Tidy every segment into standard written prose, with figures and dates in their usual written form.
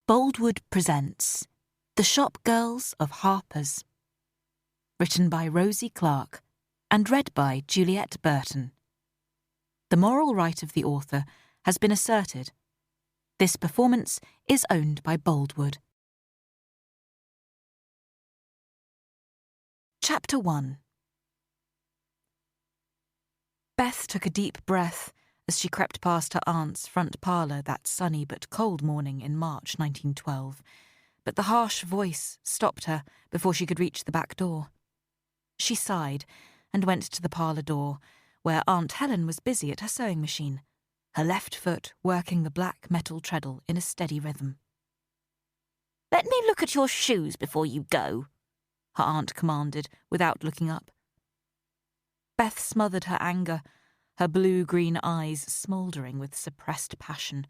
Boldwood presents The Shop Girls of Harpers, written by Rosie Clarke and read by Juliet Burton. The moral right of the author has been asserted. This performance is owned by Boldwood. Chapter 1. Beth took a deep breath as she crept past her aunt's front parlour that sunny but cold morning in March 1912, but the harsh voice stopped her before she could reach the back door. She sighed and went to the parlour door, where Aunt Helen was busy at her sewing machine, her left foot working the black metal treadle in a steady rhythm. "Let me look at your shoes before you go," her aunt commanded without looking up. Beth smothered her anger, her blue-green eyes smouldering with suppressed passion.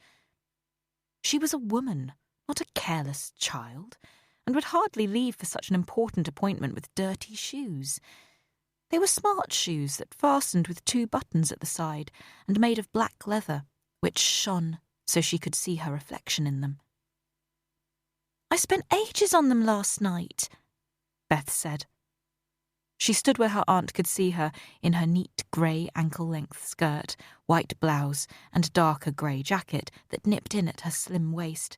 She was a woman, not a careless child, and would hardly leave for such an important appointment with dirty shoes. They were smart shoes that fastened with 2 buttons at the side and made of black leather, which shone so she could see her reflection in them. "I spent ages on them last night," Beth said. She stood where her aunt could see her in her neat grey ankle-length skirt, white blouse, and darker grey jacket that nipped in at her slim waist.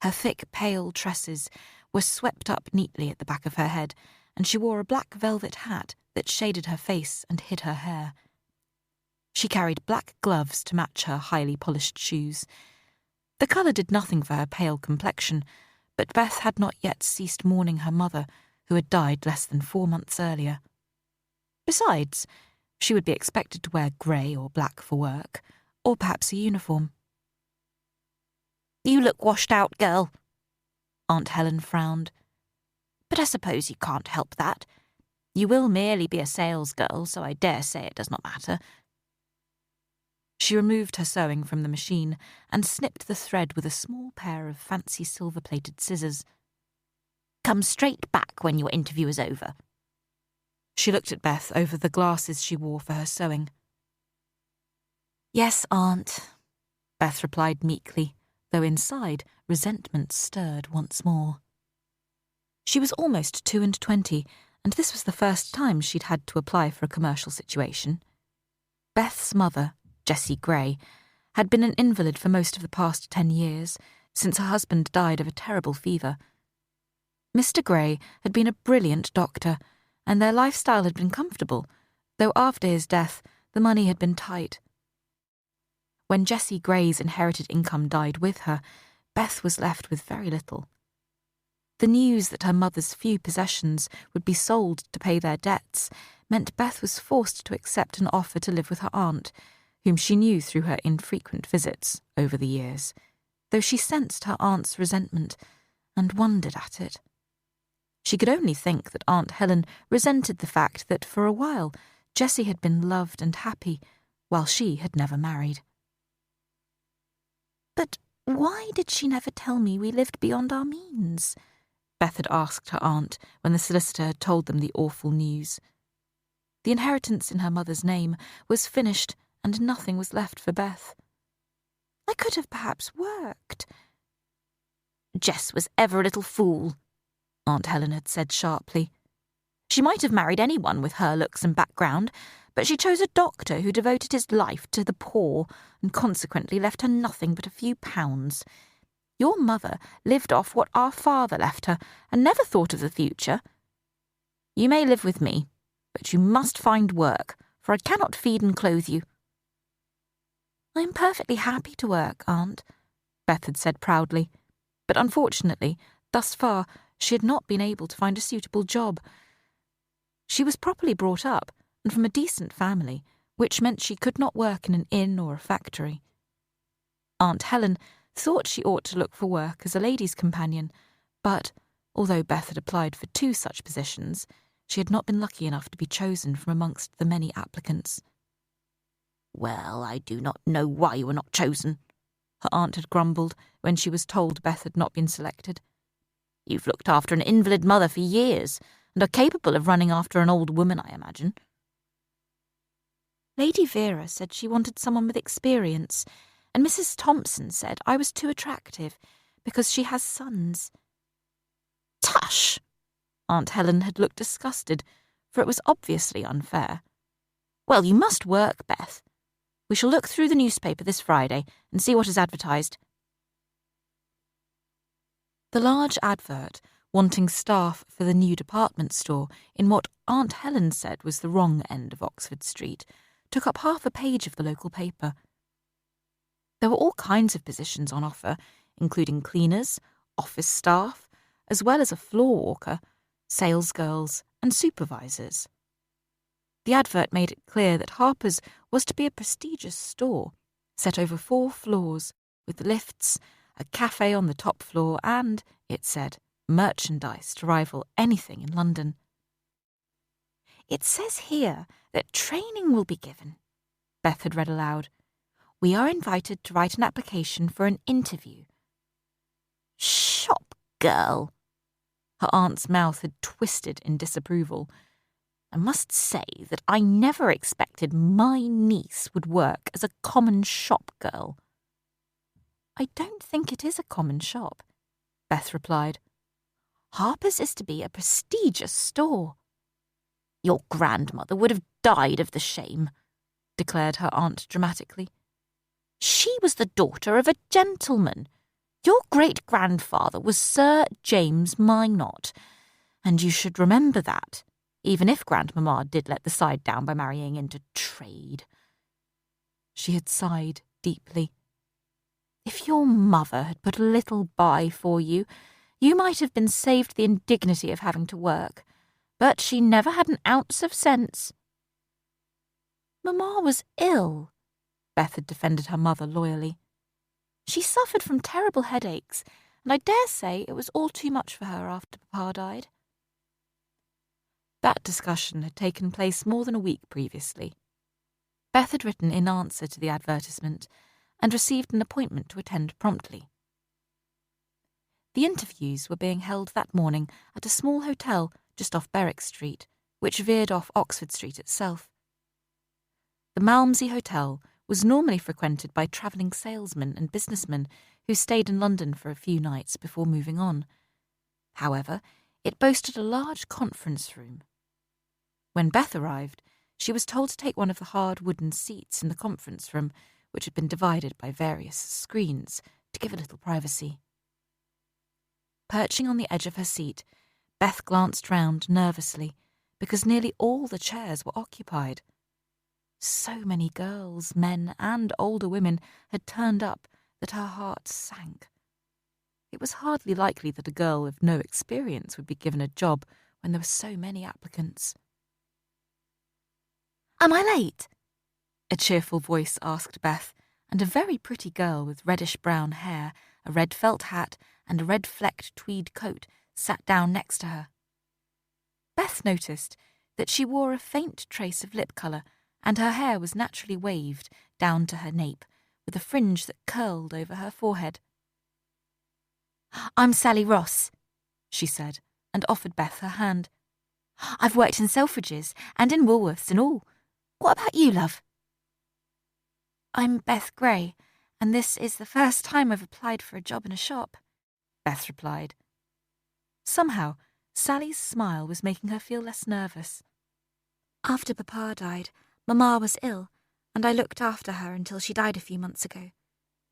Her thick, pale tresses were swept up neatly at the back of her head, and she wore a black velvet hat that shaded her face and hid her hair. She carried black gloves to match her highly polished shoes. The colour did nothing for her pale complexion, but Beth had not yet ceased mourning her mother, who had died less than 4 months earlier. Besides, she would be expected to wear grey or black for work, or perhaps a uniform. "You look washed out, girl." Aunt Helen frowned. "But I suppose you can't help that. You will merely be a salesgirl, so I dare say it does not matter." She removed her sewing from the machine and snipped the thread with a small pair of fancy silver-plated scissors. "Come straight back when your interview is over." She looked at Beth over the glasses she wore for her sewing. "Yes, Aunt," Beth replied meekly, though inside resentment stirred once more. She was almost 22, and this was the first time she'd had to apply for a commercial situation. Beth's mother, Jessie Gray, had been an invalid for most of the past 10 years, since her husband died of a terrible fever. Mr. Gray had been a brilliant doctor, and their lifestyle had been comfortable, though after his death the money had been tight. When Jessie Gray's inherited income died with her, Beth was left with very little. The news that her mother's few possessions would be sold to pay their debts meant Beth was forced to accept an offer to live with her aunt, whom she knew through her infrequent visits over the years, though she sensed her aunt's resentment and wondered at it. She could only think that Aunt Helen resented the fact that for a while Jessie had been loved and happy, while she had never married. "But why did she never tell me we lived beyond our means?" Beth had asked her aunt when the solicitor had told them the awful news. The inheritance in her mother's name was finished and nothing was left for Beth. "I could have perhaps worked." "Jess was ever a little fool," Aunt Helen had said sharply. "She might have married anyone with her looks and background, but she chose a doctor who devoted his life to the poor and consequently left her nothing but a few pounds. Your mother lived off what our father left her and never thought of the future. You may live with me, but you must find work, for I cannot feed and clothe you." "I am perfectly happy to work, Aunt," Beth had said proudly, but unfortunately, thus far, she had not been able to find a suitable job. She was properly brought up and from a decent family, which meant she could not work in an inn or a factory. Aunt Helen thought she ought to look for work as a lady's companion, but, although Beth had applied for 2 such positions, she had not been lucky enough to be chosen from amongst the many applicants. "Well, I do not know why you were not chosen," her aunt had grumbled when she was told Beth had not been selected. "You've looked after an invalid mother for years, and are capable of running after an old woman, I imagine." Lady Vera said she wanted someone with experience, and Mrs. Thompson said I was too attractive, because she has sons. Tush! Aunt Helen had looked disgusted, for it was obviously unfair. Well, you must work, Beth. We shall look through the newspaper this Friday and see what is advertised. The large advert wanting staff for the new department store in what Aunt Helen said was the wrong end of Oxford Street took up half a page of the local paper. There were all kinds of positions on offer, including cleaners, office staff, as well as a floor walker, salesgirls, and supervisors. The advert made it clear that Harper's was to be a prestigious store, set over 4 floors, with lifts, a cafe on the top floor, and, it said, merchandise to rival anything in London. It says here that training will be given, Beth had read aloud. We are invited to write an application for an interview. Shop girl. Her aunt's mouth had twisted in disapproval. I must say that I never expected my niece would work as a common shop girl. I don't think it is a common shop, Beth replied. Harper's is to be a prestigious store. Your grandmother would have died of the shame, declared her aunt dramatically. She was the daughter of a gentleman. Your great-grandfather was Sir James Minot, and you should remember that, even if Grandmamma did let the side down by marrying into trade. She had sighed deeply. If your mother had put a little by for you, you might have been saved the indignity of having to work, but she never had an ounce of sense. Mamma was ill, Beth had defended her mother loyally. She suffered from terrible headaches, and I dare say it was all too much for her after Papa died. That discussion had taken place more than a week previously. Beth had written in answer to the advertisement and received an appointment to attend promptly. The interviews were being held that morning at a small hotel just off Berwick Street, which veered off Oxford Street itself. The Malmsey Hotel was normally frequented by travelling salesmen and businessmen who stayed in London for a few nights before moving on. However, it boasted a large conference room. When Beth arrived, she was told to take one of the hard wooden seats in the conference room, which had been divided by various screens to give a little privacy. Perching on the edge of her seat, Beth glanced round nervously, because nearly all the chairs were occupied. So many girls, men, and older women had turned up that her heart sank. It was hardly likely that a girl with no experience would be given a job when there were so many applicants. Am I late? A cheerful voice asked Beth, and a very pretty girl with reddish-brown hair, a red felt hat, and a red-flecked tweed coat sat down next to her. Beth noticed that she wore a faint trace of lip colour, and her hair was naturally waved down to her nape, with a fringe that curled over her forehead. I'm Sally Ross, she said, and offered Beth her hand. I've worked in Selfridges and in Woolworths and all. What about you, love? I'm Beth Gray, and this is the first time I've applied for a job in a shop, Beth replied. Somehow, Sally's smile was making her feel less nervous. After Papa died, Mamma was ill, and I looked after her until she died a few months ago.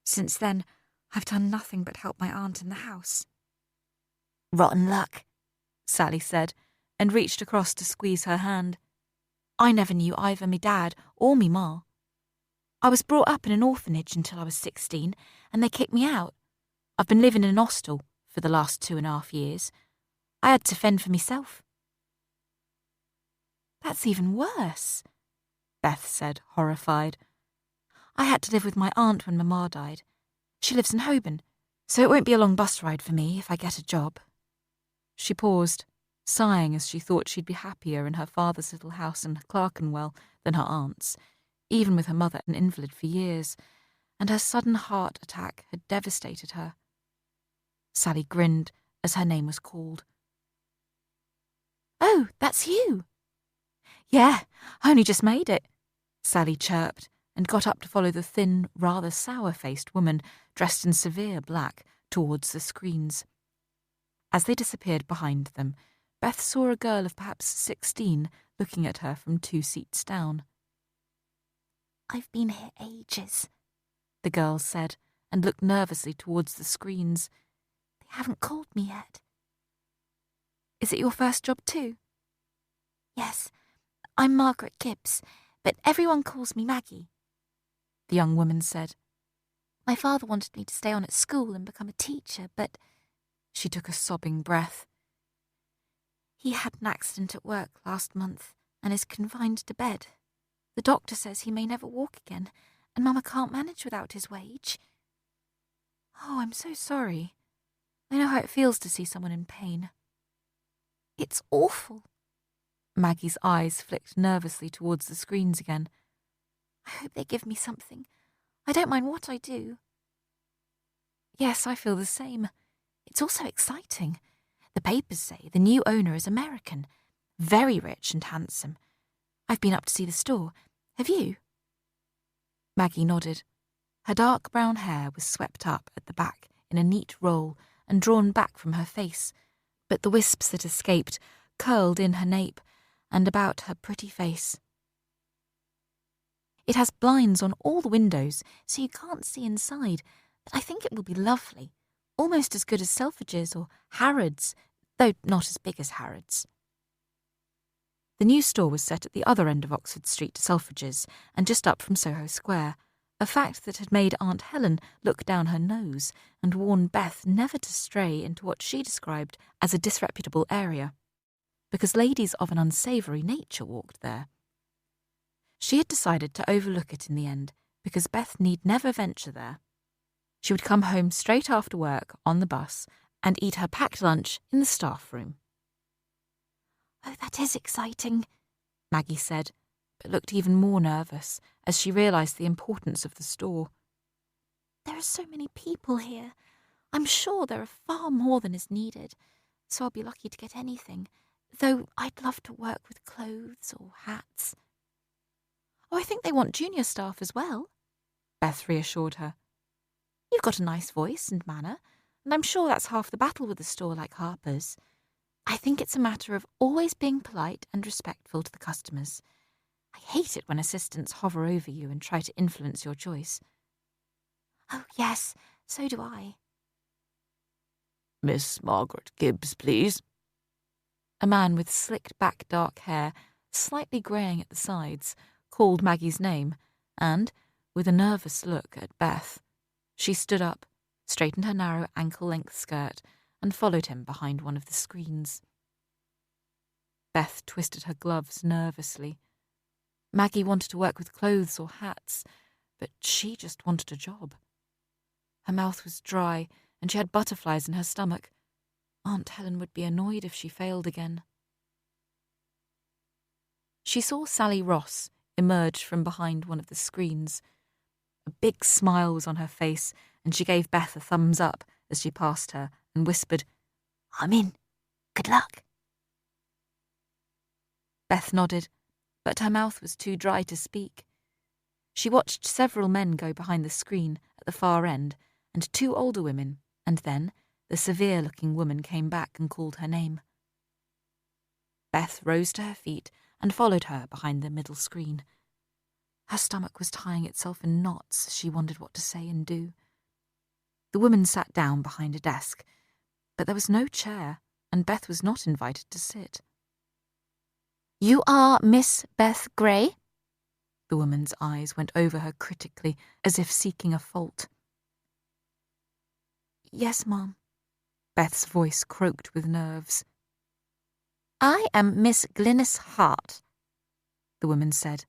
Since then, I've done nothing but help my aunt in the house. Rotten luck, Sally said, and reached across to squeeze her hand. I never knew either me dad or me ma. I was brought up in an orphanage until I was 16, and they kicked me out. I've been living in an hostel for the last 2.5 years. I had to fend for myself. That's even worse, Beth said, horrified. I had to live with my aunt when Mamma died. She lives in Holborn, so it won't be a long bus ride for me if I get a job. She paused, sighing as she thought she'd be happier in her father's little house in Clerkenwell than her aunt's, even with her mother an invalid for years, and her sudden heart attack had devastated her. Sally grinned as her name was called. Oh, that's you. Yeah, I only just made it, Sally chirped, and got up to follow the thin, rather sour-faced woman, dressed in severe black, towards the screens. As they disappeared behind them, Beth saw a girl of perhaps 16 looking at her from 2 seats down. "I've been here ages," the girl said, and looked nervously towards the screens. "They haven't called me yet." "Is it your first job too?" "Yes, I'm Margaret Gibbs, but everyone calls me Maggie," the young woman said. "My father wanted me to stay on at school and become a teacher, but—" She took a sobbing breath. "He had an accident at work last month and is confined to bed. The doctor says he may never walk again, and Mama can't manage without his wage." "Oh, I'm so sorry. I know how it feels to see someone in pain." "It's awful." Maggie's eyes flicked nervously towards the screens again. "I hope they give me something. I don't mind what I do." "Yes, I feel the same. It's also exciting. The papers say the new owner is American, very rich and handsome. I've been up to see the store. Have you?" Maggie nodded. Her dark brown hair was swept up at the back in a neat roll and drawn back from her face, but the wisps that escaped curled in her nape and about her pretty face. "It has blinds on all the windows, so you can't see inside, but I think it will be lovely, almost as good as Selfridge's or Harrods, though not as big as Harrods." The new store was set at the other end of Oxford Street to Selfridge's and just up from Soho Square, a fact that had made Aunt Helen look down her nose and warn Beth never to stray into what she described as a disreputable area, because ladies of an unsavoury nature walked there. She had decided to overlook it in the end, because Beth need never venture there. She would come home straight after work on the bus and eat her packed lunch in the staff room. "Oh, that is exciting," Maggie said, but looked even more nervous as she realised the importance of the store. "There are so many people here. I'm sure there are far more than is needed, so I'll be lucky to get anything, though I'd love to work with clothes or hats." "Oh, I think they want junior staff as well," Beth reassured her. "You've got a nice voice and manner, and I'm sure that's half the battle with a store like Harper's. I think it's a matter of always being polite and respectful to the customers. I hate it when assistants hover over you and try to influence your choice." "Oh, yes, so do I." "Miss Margaret Gibbs, please." A man with slicked back dark hair, slightly greying at the sides, called Maggie's name, and, with a nervous look at Beth, she stood up, straightened her narrow ankle-length skirt, and followed him behind one of the screens. Beth twisted her gloves nervously. Maggie wanted to work with clothes or hats, but she just wanted a job. Her mouth was dry, and she had butterflies in her stomach. Aunt Helen would be annoyed if she failed again. She saw Sally Ross emerge from behind one of the screens. A big smile was on her face, and she gave Beth a thumbs up as she passed her and whispered, "I'm in. Good luck." Beth nodded, but her mouth was too dry to speak. She watched several men go behind the screen at the far end, and 2 older women, and then the severe-looking woman came back and called her name. Beth rose to her feet and followed her behind the middle screen. Her stomach was tying itself in knots as she wondered what to say and do. The woman sat down behind a desk, but there was no chair, and Beth was not invited to sit. "You are Miss Beth Gray?" The woman's eyes went over her critically, as if seeking a fault. "Yes, Mom." Beth's voice croaked with nerves. "I am Miss Glynis Hart," the woman said.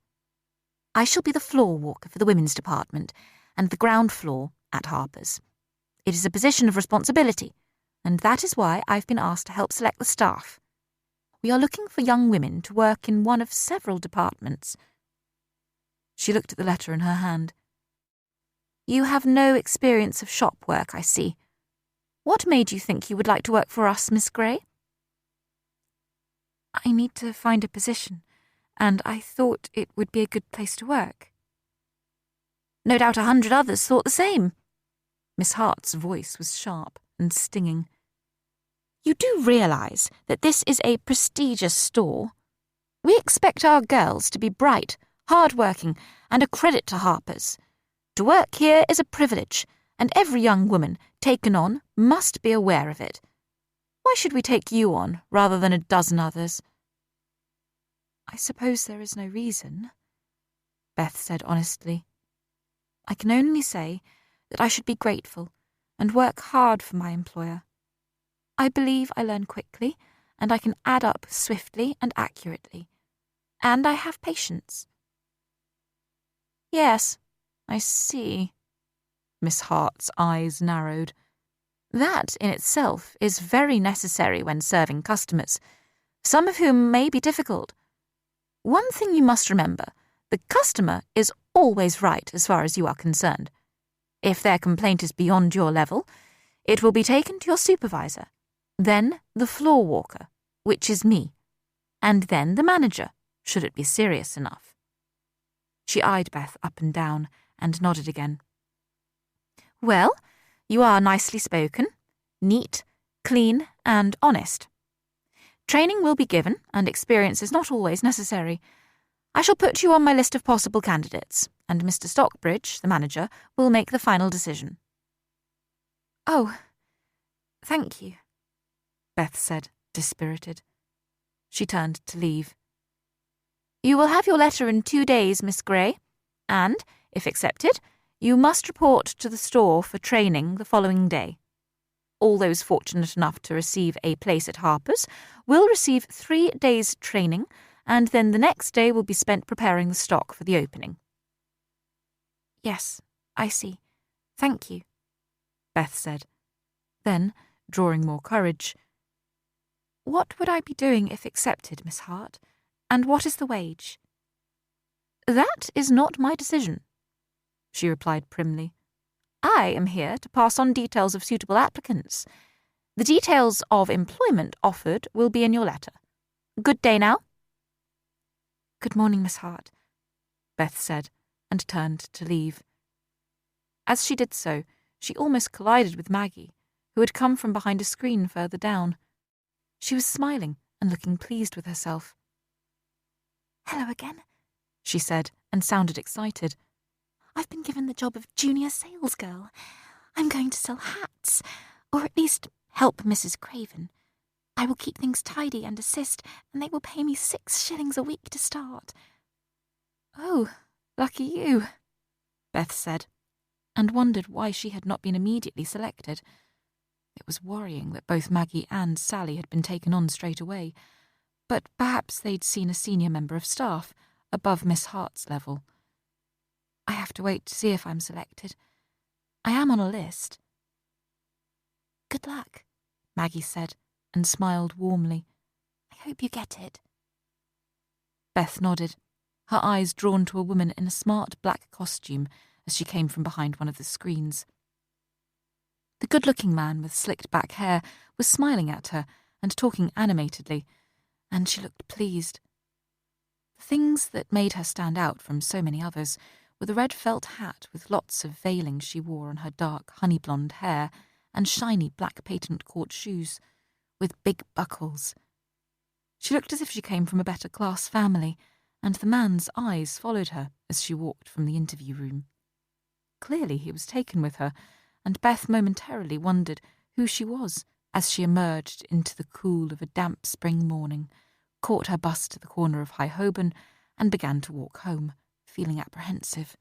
"I shall be the floor walker for the women's department and the ground floor at Harper's. It is a position of responsibility, and that is why I've been asked to help select the staff. We are looking for young women to work in one of several departments." She looked at the letter in her hand. "You have no experience of shop work, I see. What made you think you would like to work for us, Miss Gray?" "I need to find a position, and I thought it would be a good place to work." "No doubt 100 others thought the same." Miss Hart's voice was sharp and stinging. You do realise that this is a prestigious store? We expect our girls to be bright, hard-working, and a credit to Harpers. To work here is a privilege, and every young woman taken on must be aware of it. Why should we take you on rather than a dozen others? I suppose there is no reason, Beth said honestly. I can only say that I should be grateful and work hard for my employer. I believe I learn quickly, and I can add up swiftly and accurately. And I have patience. Yes, I see. Miss Hart's eyes narrowed. That in itself is very necessary when serving customers, some of whom may be difficult. One thing you must remember, the customer is always right as far as you are concerned. If their complaint is beyond your level, it will be taken to your supervisor, then the floor walker, which is me, and then the manager, should it be serious enough. She eyed Beth up and down and nodded again. Well, you are nicely spoken, neat, clean, and honest. Training will be given, and experience is not always necessary. I shall put you on my list of possible candidates, and Mr. Stockbridge, the manager, will make the final decision. Oh, thank you, Beth said, dispirited. She turned to leave. You will have your letter in 2 days, Miss Grey, and, if accepted, you must report to the store for training the following day. All those fortunate enough to receive a place at Harper's will receive 3 days' training, and then the next day will be spent preparing the stock for the opening. Yes, I see. Thank you, Beth said. Then, drawing more courage, what would I be doing if accepted, Miss Hart? And what is the wage? That is not my decision, she replied primly. I am here to pass on details of suitable applicants. The details of employment offered will be in your letter. Good day now. Good morning, Miss Hart, Beth said, and turned to leave. As she did so, she almost collided with Maggie, who had come from behind a screen further down. She was smiling and looking pleased with herself. Hello again, she said, and sounded excited. I've been given the job of junior sales girl. I'm going to sell hats, or at least help Mrs. Craven. I will keep things tidy and assist, and they will pay me 6 shillings a week to start. Oh, lucky you, Beth said, and wondered why she had not been immediately selected. It was worrying that both Maggie and Sally had been taken on straight away, but perhaps they'd seen a senior member of staff, above Miss Hart's level. I have to wait to see if I'm selected. I am on a list. Good luck, Maggie said, and smiled warmly. I hope you get it. Beth nodded, her eyes drawn to a woman in a smart black costume as she came from behind one of the screens. The good-looking man with slicked back hair was smiling at her and talking animatedly, and she looked pleased. The things that made her stand out from so many others were the red felt hat with lots of veiling she wore on her dark honey-blonde hair and shiny black patent-caught shoes, with big buckles. She looked as if she came from a better-class family, and the man's eyes followed her as she walked from the interview room. Clearly he was taken with her, and Beth momentarily wondered who she was as she emerged into the cool of a damp spring morning, caught her bus to the corner of High Holborn, and began to walk home, feeling apprehensive.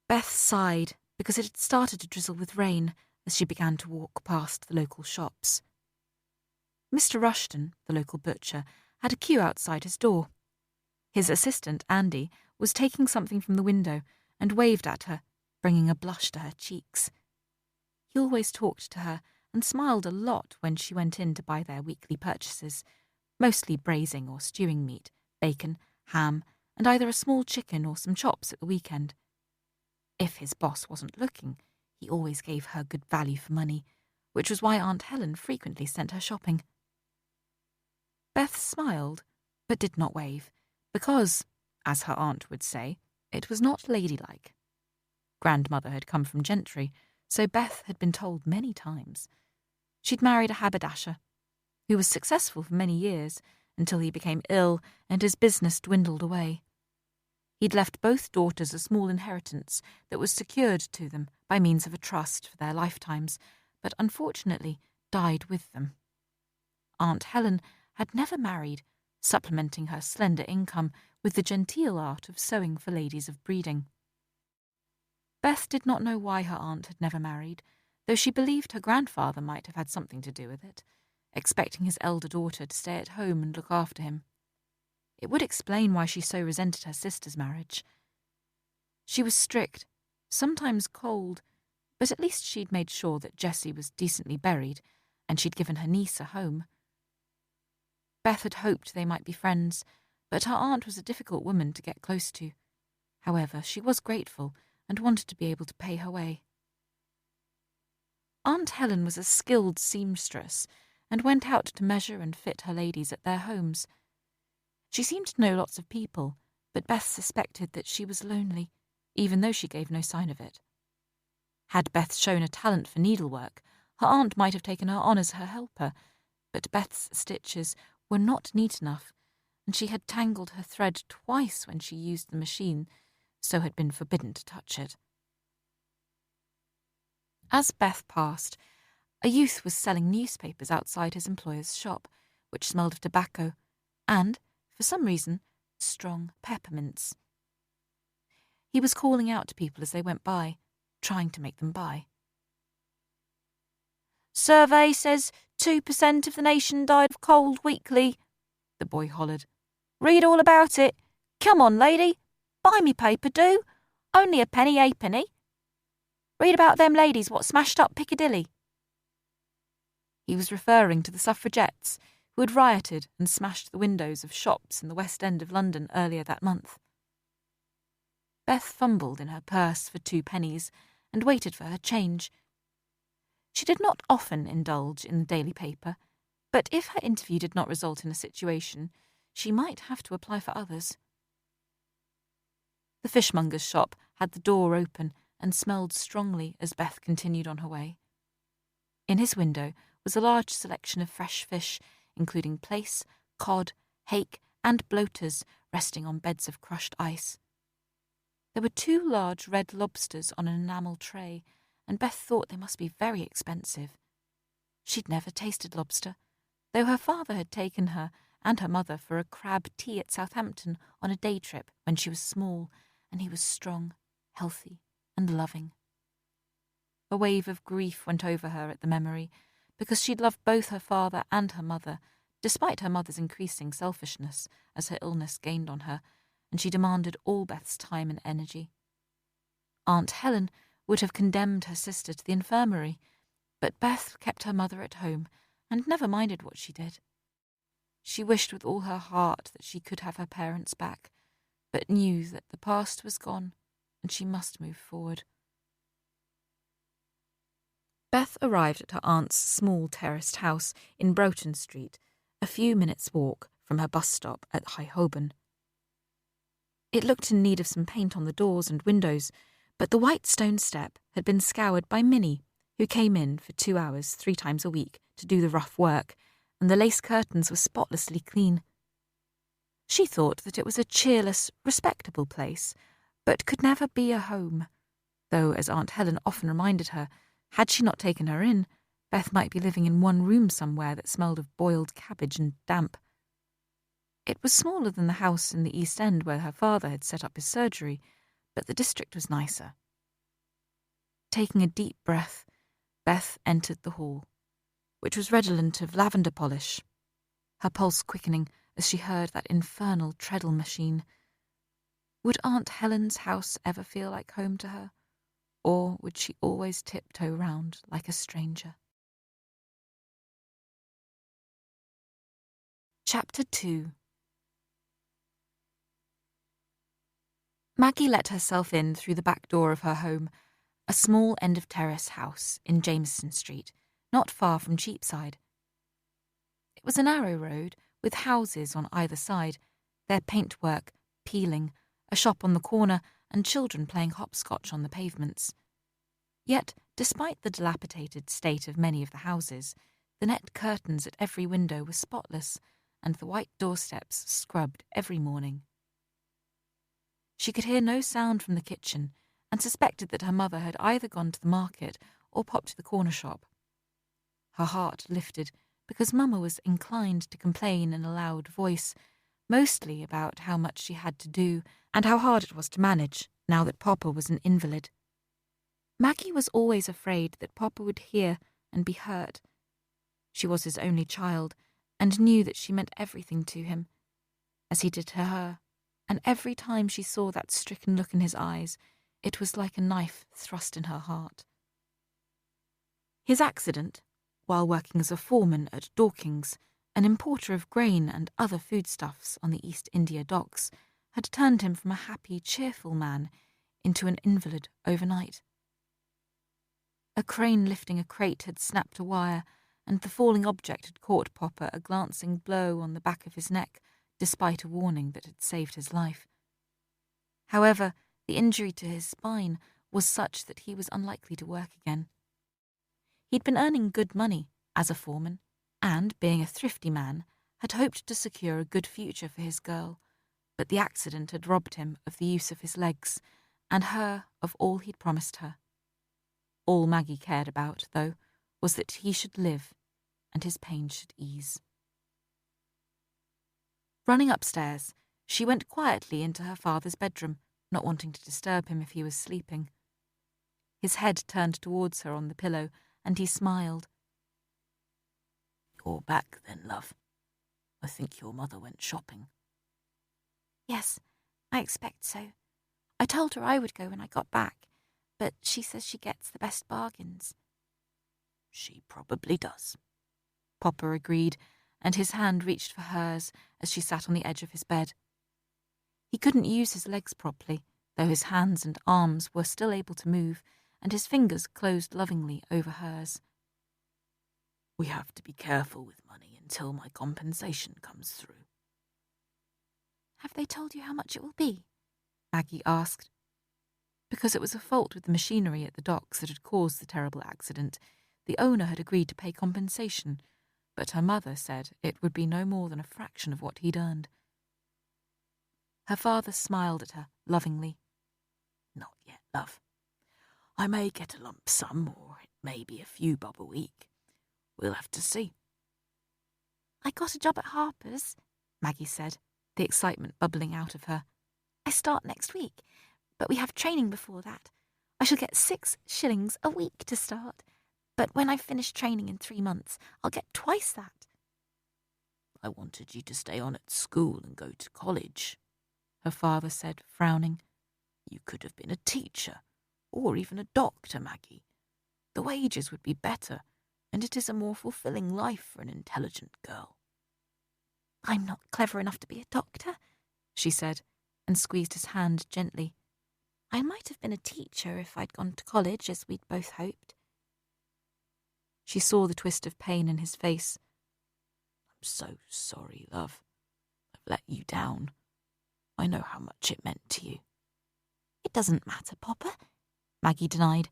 Beth sighed because it had started to drizzle with rain as she began to walk past the local shops. Mr. Rushton, the local butcher, had a queue outside his door. His assistant, Andy, was taking something from the window and waved at her, bringing a blush to her cheeks. He always talked to her and smiled a lot when she went in to buy their weekly purchases, mostly braising or stewing meat, bacon, ham, and either a small chicken or some chops at the weekend. If his boss wasn't looking, he always gave her good value for money, which was why Aunt Helen frequently sent her shopping. Beth smiled, but did not wave, because, as her aunt would say, it was not ladylike. Grandmother had come from gentry, so Beth had been told many times. She'd married a haberdasher, who was successful for many years until he became ill and his business dwindled away. He'd left both daughters a small inheritance that was secured to them by means of a trust for their lifetimes, but unfortunately died with them. Aunt Helen had never married, supplementing her slender income with the genteel art of sewing for ladies of breeding. Beth did not know why her aunt had never married, though she believed her grandfather might have had something to do with it, expecting his elder daughter to stay at home and look after him. It would explain why she so resented her sister's marriage. She was strict, sometimes cold, but at least she'd made sure that Jessie was decently buried, and she'd given her niece a home. Beth had hoped they might be friends, but her aunt was a difficult woman to get close to. However, she was grateful and wanted to be able to pay her way. Aunt Helen was a skilled seamstress and went out to measure and fit her ladies at their homes. She seemed to know lots of people, but Beth suspected that she was lonely, even though she gave no sign of it. Had Beth shown a talent for needlework, her aunt might have taken her on as her helper, but Beth's stitches were not neat enough, and she had tangled her thread twice when she used the machine, so had been forbidden to touch it. As Beth passed, a youth was selling newspapers outside his employer's shop, which smelled of tobacco, and, for some reason, strong peppermints. He was calling out to people as they went by, trying to make them buy. "Survey says 2% of the nation died of cold weekly," the boy hollered. "Read all about it. Come on, lady. Buy me paper, do. Only a penny, ha'penny. Read about them ladies what smashed up Piccadilly." He was referring to the suffragettes who had rioted and smashed the windows of shops in the West End of London earlier that month. Beth fumbled in her purse for 2 pennies and waited for her change. She did not often indulge in the daily paper, but if her interview did not result in a situation, she might have to apply for others. The fishmonger's shop had the door open and smelled strongly as Beth continued on her way. In his window was a large selection of fresh fish, including plaice, cod, hake, and bloaters resting on beds of crushed ice. There were 2 large red lobsters on an enamel tray, and Beth thought they must be very expensive. She'd never tasted lobster, though her father had taken her and her mother for a crab tea at Southampton on a day trip when she was small, and he was strong, healthy, and loving. A wave of grief went over her at the memory, because she'd loved both her father and her mother, despite her mother's increasing selfishness as her illness gained on her, and she demanded all Beth's time and energy. Aunt Helen would have condemned her sister to the infirmary, but Beth kept her mother at home and never minded what she did. She wished with all her heart that she could have her parents back, but knew that the past was gone and she must move forward. Beth arrived at her aunt's small terraced house in Broughton Street, a few minutes' walk from her bus stop at High Holborn. It looked in need of some paint on the doors and windows, but the white stone step had been scoured by Minnie, who came in for 2 hours 3 times a week to do the rough work, and the lace curtains were spotlessly clean. She thought that it was a cheerless, respectable place, but could never be a home, though, as Aunt Helen often reminded her, had she not taken her in, Beth might be living in one room somewhere that smelled of boiled cabbage and damp. It was smaller than the house in the East End where her father had set up his surgery, but the district was nicer. Taking a deep breath, Beth entered the hall, which was redolent of lavender polish, her pulse quickening as she heard that infernal treadle machine. Would Aunt Helen's house ever feel like home to her, or would she always tiptoe round like a stranger? Chapter 2. Maggie let herself in through the back door of her home, a small end-of-terrace house in Jameson Street, not far from Cheapside. It was a narrow road with houses on either side, their paintwork peeling, a shop on the corner, and children playing hopscotch on the pavements. Yet, despite the dilapidated state of many of the houses, the net curtains at every window were spotless, and the white doorsteps scrubbed every morning. She could hear no sound from the kitchen, and suspected that her mother had either gone to the market or popped to the corner shop. Her heart lifted, because Mama was inclined to complain in a loud voice, mostly about how much she had to do and how hard it was to manage now that Papa was an invalid. Maggie was always afraid that Papa would hear and be hurt. She was his only child, and knew that she meant everything to him, as he did to her, and every time she saw that stricken look in his eyes, it was like a knife thrust in her heart. His accident, while working as a foreman at Dorking's, an importer of grain and other foodstuffs on the East India docks, had turned him from a happy, cheerful man into an invalid overnight. A crane lifting a crate had snapped a wire, and the falling object had caught Papa a glancing blow on the back of his neck, despite a warning that had saved his life. However, the injury to his spine was such that he was unlikely to work again. He'd been earning good money as a foreman, and, being a thrifty man, had hoped to secure a good future for his girl, but the accident had robbed him of the use of his legs, and her of all he'd promised her. All Maggie cared about, though, was that he should live, and his pain should ease. Running upstairs, she went quietly into her father's bedroom, not wanting to disturb him if he was sleeping. His head turned towards her on the pillow, and he smiled. "You're back then, love. I think your mother went shopping." "Yes, I expect so. I told her I would go when I got back, but she says she gets the best bargains." "She probably does," Papa agreed, and his hand reached for hers as she sat on the edge of his bed. He couldn't use his legs properly, though his hands and arms were still able to move, and his fingers closed lovingly over hers. "We have to be careful with money until my compensation comes through." "Have they told you how much it will be?" Maggie asked. Because it was a fault with the machinery at the docks that had caused the terrible accident, the owner had agreed to pay compensation, but her mother said it would be no more than a fraction of what he'd earned. Her father smiled at her lovingly. "Not yet, love. I may get a lump sum, or it may be a few bob a week. We'll have to see." "I got a job at Harper's," Maggie said, the excitement bubbling out of her. "I start next week, but we have training before that. I shall get 6 shillings a week to start, but when I've finished training in 3 months, I'll get twice that." "I wanted you to stay on at school and go to college," her father said, frowning. "You could have been a teacher, or even a doctor, Maggie. The wages would be better, and it is a more fulfilling life for an intelligent girl." "I'm not clever enough to be a doctor," she said, and squeezed his hand gently. "I might have been a teacher if I'd gone to college, as we'd both hoped." She saw the twist of pain in his face. "I'm so sorry, love. I've let you down. I know how much it meant to you." "It doesn't matter, Papa," Maggie denied,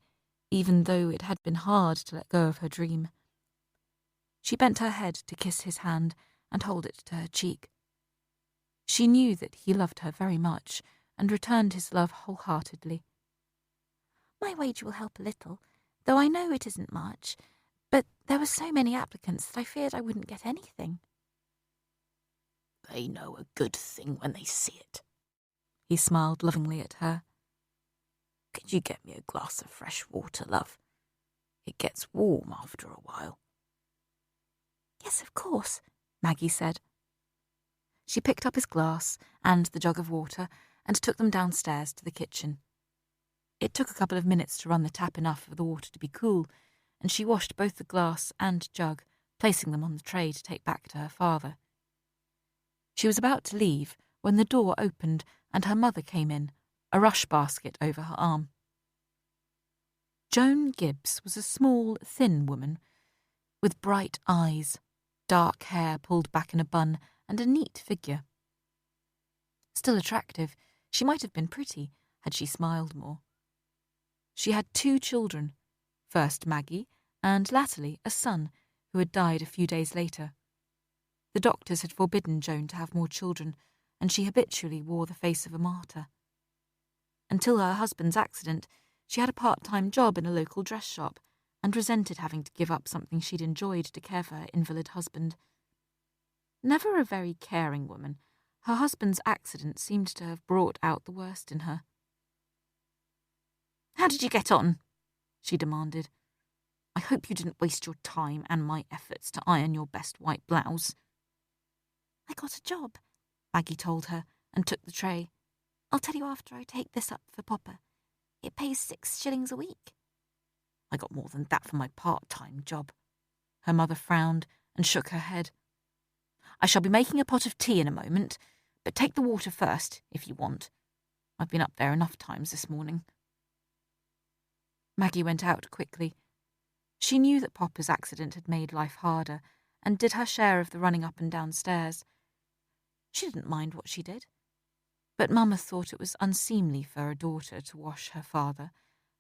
even though it had been hard to let go of her dream. She bent her head to kiss his hand and hold it to her cheek. She knew that he loved her very much, and returned his love wholeheartedly. "My wage will help a little, though I know it isn't much, but there were so many applicants that I feared I wouldn't get anything." "They know a good thing when they see it." He smiled lovingly at her. "Could you get me a glass of fresh water, love? It gets warm after a while." "Yes, of course," Maggie said. She picked up his glass and the jug of water and took them downstairs to the kitchen. It took a couple of minutes to run the tap enough for the water to be cool, and she washed both the glass and jug, placing them on the tray to take back to her father. She was about to leave when the door opened and her mother came in, a rush basket over her arm. Joan Gibbs was a small, thin woman with bright eyes, dark hair pulled back in a bun, and a neat figure. Still attractive, she might have been pretty had she smiled more. She had 2 children, first Maggie, and latterly a son who had died a few days later. The doctors had forbidden Joan to have more children, and she habitually wore the face of a martyr. Until her husband's accident, she had a part-time job in a local dress shop and resented having to give up something she'd enjoyed to care for her invalid husband. Never a very caring woman, her husband's accident seemed to have brought out the worst in her. "How did you get on?" she demanded. "I hope you didn't waste your time and my efforts to iron your best white blouse." "I got a job," Maggie told her, and took the tray. "I'll tell you after I take this up for Papa. It pays 6 shillings a week." "I got more than that for my part-time job." Her mother frowned and shook her head. "I shall be making a pot of tea in a moment, but take the water first, if you want. I've been up there enough times this morning." Maggie went out quickly. She knew that Papa's accident had made life harder and did her share of the running up and down stairs. She didn't mind what she did. But Mama thought it was unseemly for a daughter to wash her father,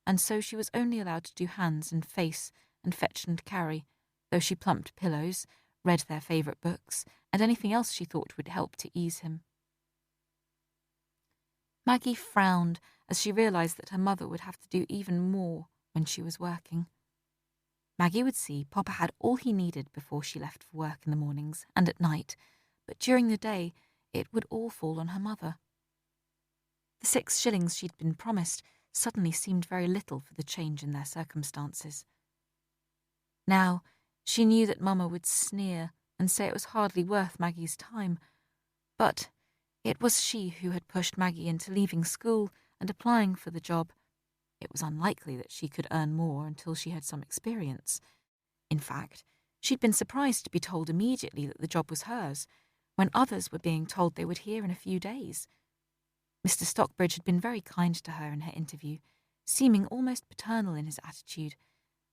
and so she was only allowed to do hands and face and fetch and carry, though she plumped pillows, read their favourite books, and anything else she thought would help to ease him. Maggie frowned as she realised that her mother would have to do even more when she was working. Maggie would see Papa had all he needed before she left for work in the mornings and at night, but during the day it would all fall on her mother. The 6 shillings she'd been promised suddenly seemed very little for the change in their circumstances. Now she knew that Mama would sneer and say it was hardly worth Maggie's time, but it was she who had pushed Maggie into leaving school and applying for the job. It was unlikely that she could earn more until she had some experience. In fact, she'd been surprised to be told immediately that the job was hers, when others were being told they would hear in a few days. Mr. Stockbridge had been very kind to her in her interview, seeming almost paternal in his attitude,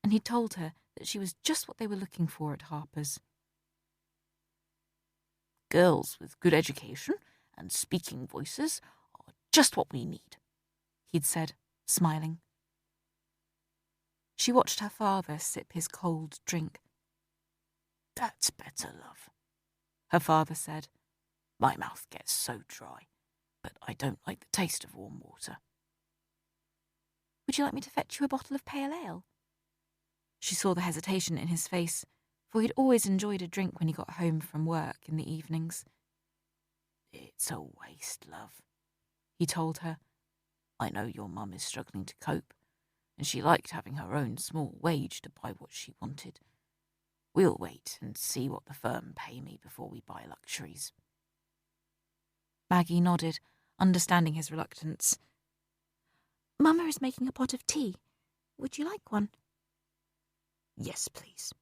and he told her that she was just what they were looking for at Harper's. "Girls with good education and speaking voices are just what we need," he'd said, smiling. She watched her father sip his cold drink. "That's better, love," her father said. "My mouth gets so dry, but I don't like the taste of warm water." "Would you like me to fetch you a bottle of pale ale?" She saw the hesitation in his face, for he'd always enjoyed a drink when he got home from work in the evenings. "It's a waste, love," he told her. "I know your mum is struggling to cope, and she liked having her own small wage to buy what she wanted. We'll wait and see what the firm pay me before we buy luxuries." Maggie nodded, understanding his reluctance. "Mama is making a pot of tea. Would you like one?" "Yes, please."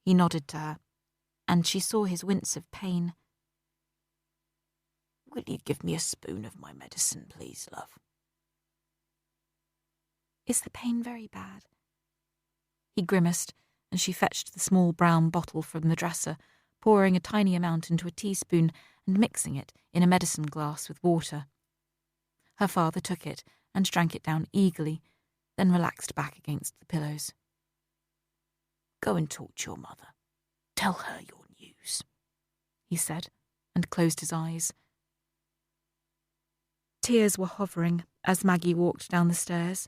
He nodded to her, and she saw his wince of pain. "Will you give me a spoon of my medicine, please, love?" "Is the pain very bad?" He grimaced, and she fetched the small brown bottle from the dresser, pouring a tiny amount into a teaspoon and mixing it in a medicine glass with water. Her father took it and drank it down eagerly, then relaxed back against the pillows. "Go and talk to your mother. Tell her your news," he said, and closed his eyes. Tears were hovering as Maggie walked down the stairs.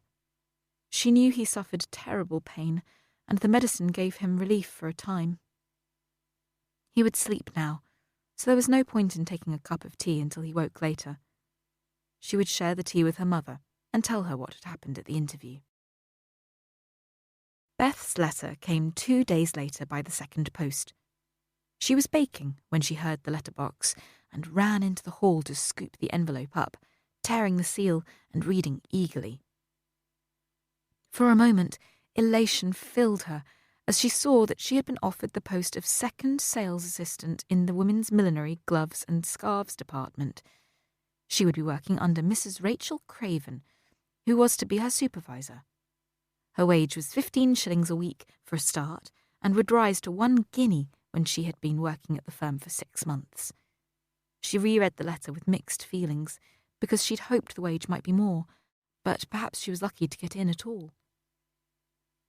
She knew he suffered terrible pain, and the medicine gave him relief for a time. He would sleep now, so there was no point in taking a cup of tea until he woke later. She would share the tea with her mother and tell her what had happened at the interview. Beth's letter came 2 days later by the second post. She was baking when she heard the letterbox and ran into the hall to scoop the envelope up, tearing the seal and reading eagerly. For a moment, elation filled her as she saw that she had been offered the post of second sales assistant in the women's millinery, gloves and scarves department. She would be working under Mrs. Rachel Craven, who was to be her supervisor. Her wage was 15 shillings a week for a start and would rise to 1 guinea when she had been working at the firm for 6 months. She reread the letter with mixed feelings, because she'd hoped the wage might be more, but perhaps she was lucky to get in at all.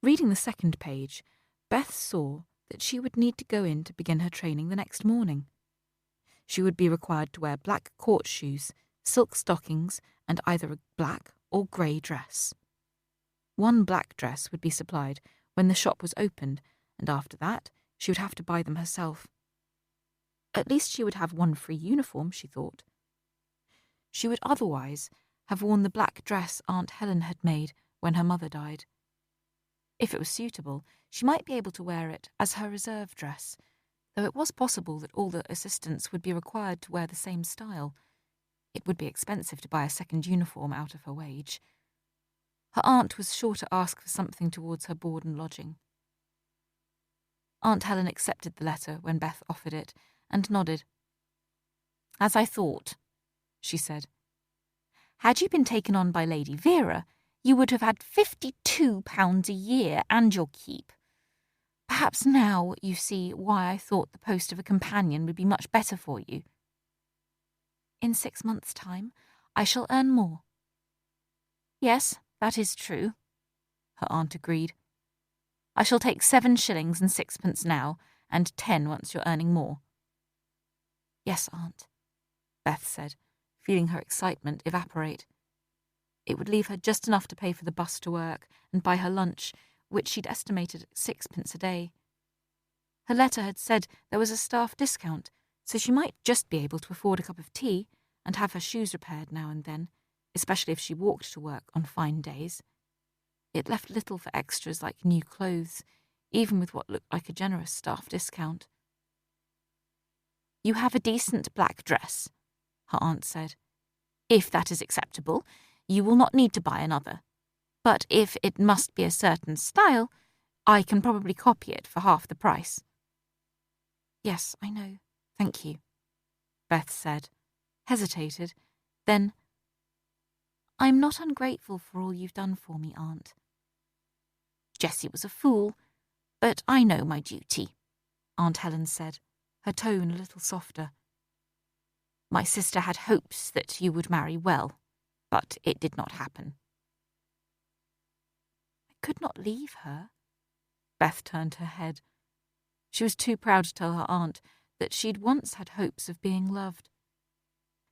Reading the second page, Beth saw that she would need to go in to begin her training the next morning. She would be required to wear black court shoes, silk stockings, and either a black or grey dress. One black dress would be supplied when the shop was opened, and after that she would have to buy them herself. At least she would have one free uniform, she thought. She would otherwise have worn the black dress Aunt Helen had made when her mother died. If it was suitable, she might be able to wear it as her reserve dress, though it was possible that all the assistants would be required to wear the same style. It would be expensive to buy a second uniform out of her wage. Her aunt was sure to ask for something towards her board and lodging. Aunt Helen accepted the letter when Beth offered it, and nodded. "As I thought," she said. "Had you been taken on by Lady Vera, you would have had £52 a year and your keep. Perhaps now you see why I thought the post of a companion would be much better for you." "In 6 months' time, I shall earn more." "Yes, that is true," her aunt agreed. "I shall take 7 shillings and 6pence now, and 10 once you're earning more." "Yes, Aunt," Beth said, feeling her excitement evaporate. It would leave her just enough to pay for the bus to work and buy her lunch, which she'd estimated at 6pence a day. Her letter had said there was a staff discount, so she might just be able to afford a cup of tea and have her shoes repaired now and then, especially if she walked to work on fine days. It left little for extras like new clothes, even with what looked like a generous staff discount. "You have a decent black dress," her aunt said. "If that is acceptable, you will not need to buy another. But if it must be a certain style, I can probably copy it for half the price." "Yes, I know. Thank you," Beth said, hesitated, then, "I'm not ungrateful for all you've done for me, Aunt." "Jessie was a fool, but I know my duty," Aunt Helen said, her tone a little softer. "My sister had hopes that you would marry well, but it did not happen." "I could not leave her." Beth turned her head. She was too proud to tell her aunt that she'd once had hopes of being loved.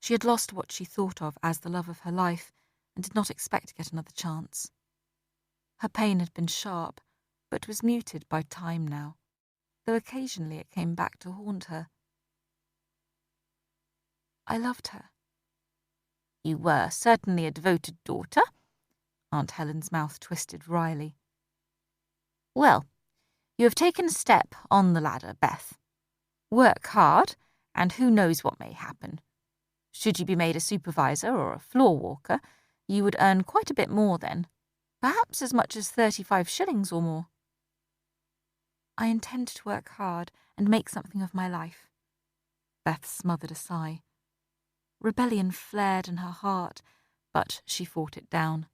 She had lost what she thought of as the love of her life and did not expect to get another chance. Her pain had been sharp, but was muted by time now, though occasionally it came back to haunt her. "I loved her." "You were certainly a devoted daughter." Aunt Helen's mouth twisted wryly. "Well, you have taken a step on the ladder, Beth. Work hard, and who knows what may happen. Should you be made a supervisor or a floor walker, you would earn quite a bit more then, perhaps as much as 35 shillings or more." "I intend to work hard and make something of my life." Beth smothered a sigh. Rebellion flared in her heart, but she fought it down.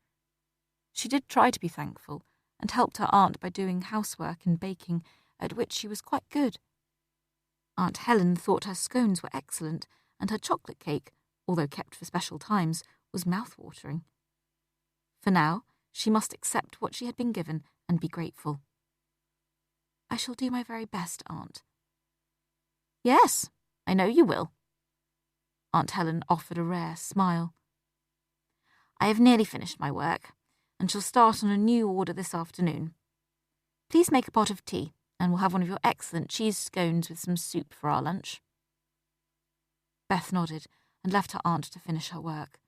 She did try to be thankful, and helped her aunt by doing housework and baking, at which she was quite good. Aunt Helen thought her scones were excellent, and her chocolate cake, although kept for special times, was mouth-watering. For now, she must accept what she had been given and be grateful. "I shall do my very best, Aunt." "Yes, I know you will." Aunt Helen offered a rare smile. "I have nearly finished my work, and shall start on a new order this afternoon. Please make a pot of tea, and we'll have one of your excellent cheese scones with some soup for our lunch." Beth nodded and left her aunt to finish her work.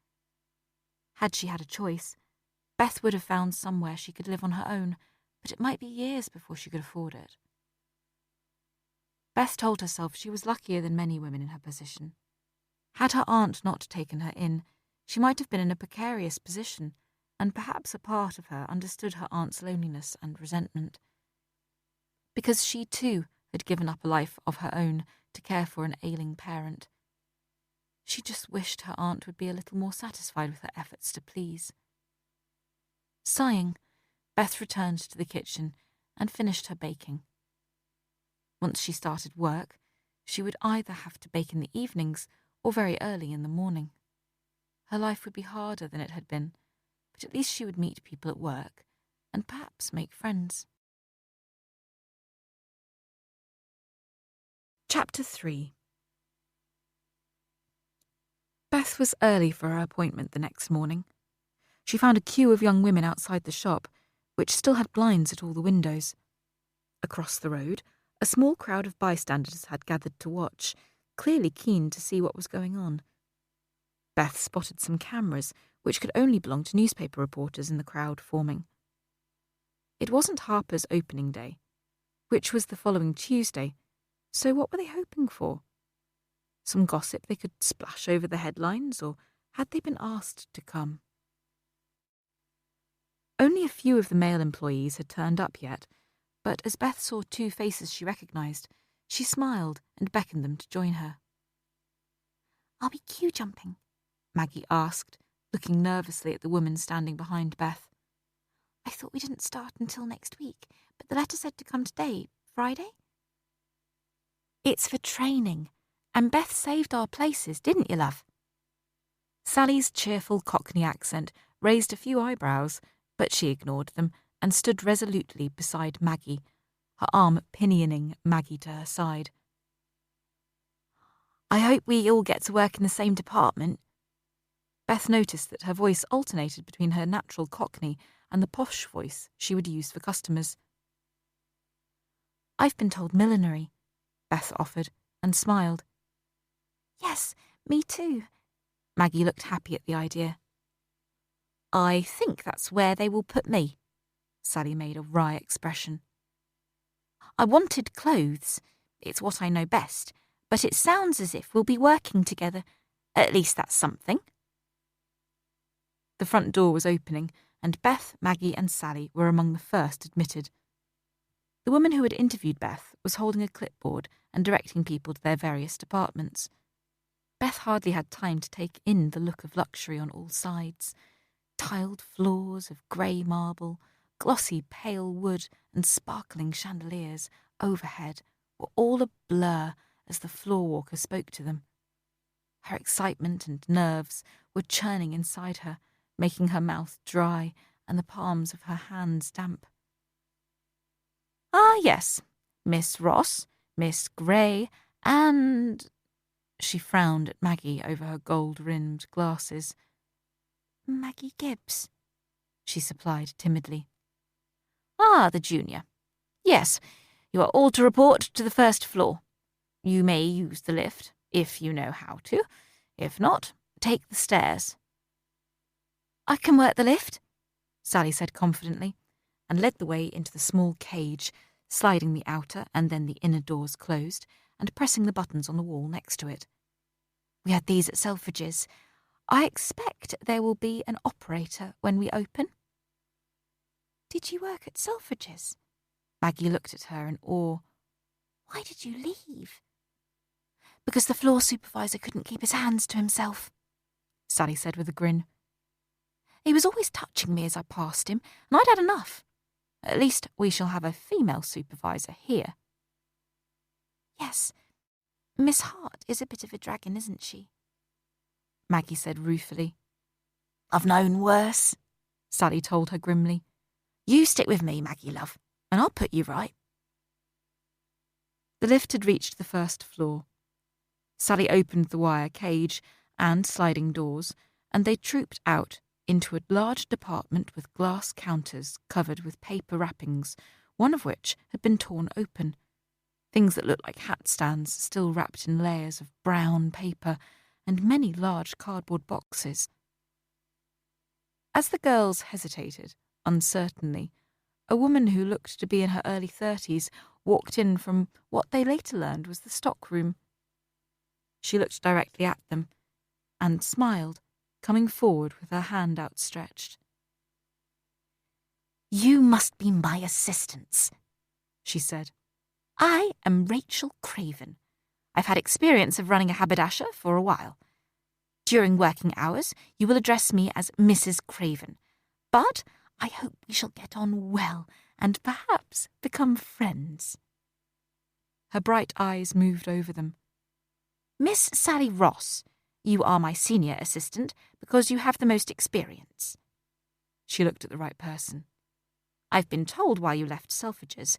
Had she had a choice, Beth would have found somewhere she could live on her own, but it might be years before she could afford it. Beth told herself she was luckier than many women in her position. Had her aunt not taken her in, she might have been in a precarious position, and perhaps a part of her understood her aunt's loneliness and resentment. Because she, too, had given up a life of her own to care for an ailing parent. She just wished her aunt would be a little more satisfied with her efforts to please. Sighing, Beth returned to the kitchen and finished her baking. Once she started work, she would either have to bake in the evenings or very early in the morning. Her life would be harder than it had been, but at least she would meet people at work and perhaps make friends. Chapter 3. Beth was early for her appointment the next morning. She found a queue of young women outside the shop, which still had blinds at all the windows. Across the road, a small crowd of bystanders had gathered to watch, clearly keen to see what was going on. Beth spotted some cameras, which could only belong to newspaper reporters in the crowd forming. It wasn't Harper's opening day, which was the following Tuesday, so what were they hoping for? Some gossip they could splash over the headlines, or had they been asked to come? Only a few of the male employees had turned up yet, but as Beth saw two faces she recognised, she smiled and beckoned them to join her. "Are we queue jumping?" Maggie asked, looking nervously at the woman standing behind Beth. "I thought we didn't start until next week, but the letter said to come today, Friday?" "It's for training, and Beth saved our places, didn't you, love?" Sally's cheerful Cockney accent raised a few eyebrows, but she ignored them and stood resolutely beside Maggie, her arm pinioning Maggie to her side. "I hope we all get to work in the same department." Beth noticed that her voice alternated between her natural Cockney and the posh voice she would use for customers. "I've been told millinery," Beth offered, and smiled. "Yes, me too." Maggie looked happy at the idea. "I think that's where they will put me." Sally made a wry expression. "I wanted clothes. It's what I know best, but it sounds as if we'll be working together. At least that's something." The front door was opening, and Beth, Maggie and Sally were among the first admitted. The woman who had interviewed Beth was holding a clipboard and directing people to their various departments. Beth hardly had time to take in the look of luxury on all sides. Tiled floors of grey marble, glossy pale wood and sparkling chandeliers overhead were all a blur as the floorwalker spoke to them. Her excitement and nerves were churning inside her, making her mouth dry and the palms of her hands damp. "Ah, yes, Miss Ross, Miss Gray, and—" She frowned at Maggie over her gold-rimmed glasses. "Maggie Gibbs," she supplied timidly. "Ah, the junior. Yes, you are all to report to the first floor. You may use the lift, if you know how to. If not, take the stairs." "I can work the lift," Sally said confidently, and led the way into the small cage, sliding the outer and then the inner doors closed, and pressing the buttons on the wall next to it. "We had these at Selfridge's. I expect there will be an operator when we open." "Did you work at Selfridge's?" Maggie looked at her in awe. "Why did you leave?" "Because the floor supervisor couldn't keep his hands to himself," Sally said with a grin. "He was always touching me as I passed him, and I'd had enough. At least we shall have a female supervisor here." "Yes, Miss Hart is a bit of a dragon, isn't she?" Maggie said ruefully. "I've known worse," Sally told her grimly. "You stick with me, Maggie, love, and I'll put you right." The lift had reached the first floor. Sally opened the wire cage and sliding doors, and they trooped out into a large department with glass counters covered with paper wrappings, one of which had been torn open. Things that looked like hat stands still wrapped in layers of brown paper, and many large cardboard boxes. As the girls hesitated, uncertainly, a woman who looked to be in her early 30s walked in from what they later learned was the stockroom. She looked directly at them and smiled, coming forward with her hand outstretched. "You must be my assistants," she said. "I am Rachel Craven. I've had experience of running a haberdasher for a while. During working hours, you will address me as Mrs. Craven, but I hope we shall get on well and perhaps become friends." Her bright eyes moved over them. "Miss Sally Ross, You are my senior assistant because you have the most experience. She looked at the right person. I've been told why you left Selfridges,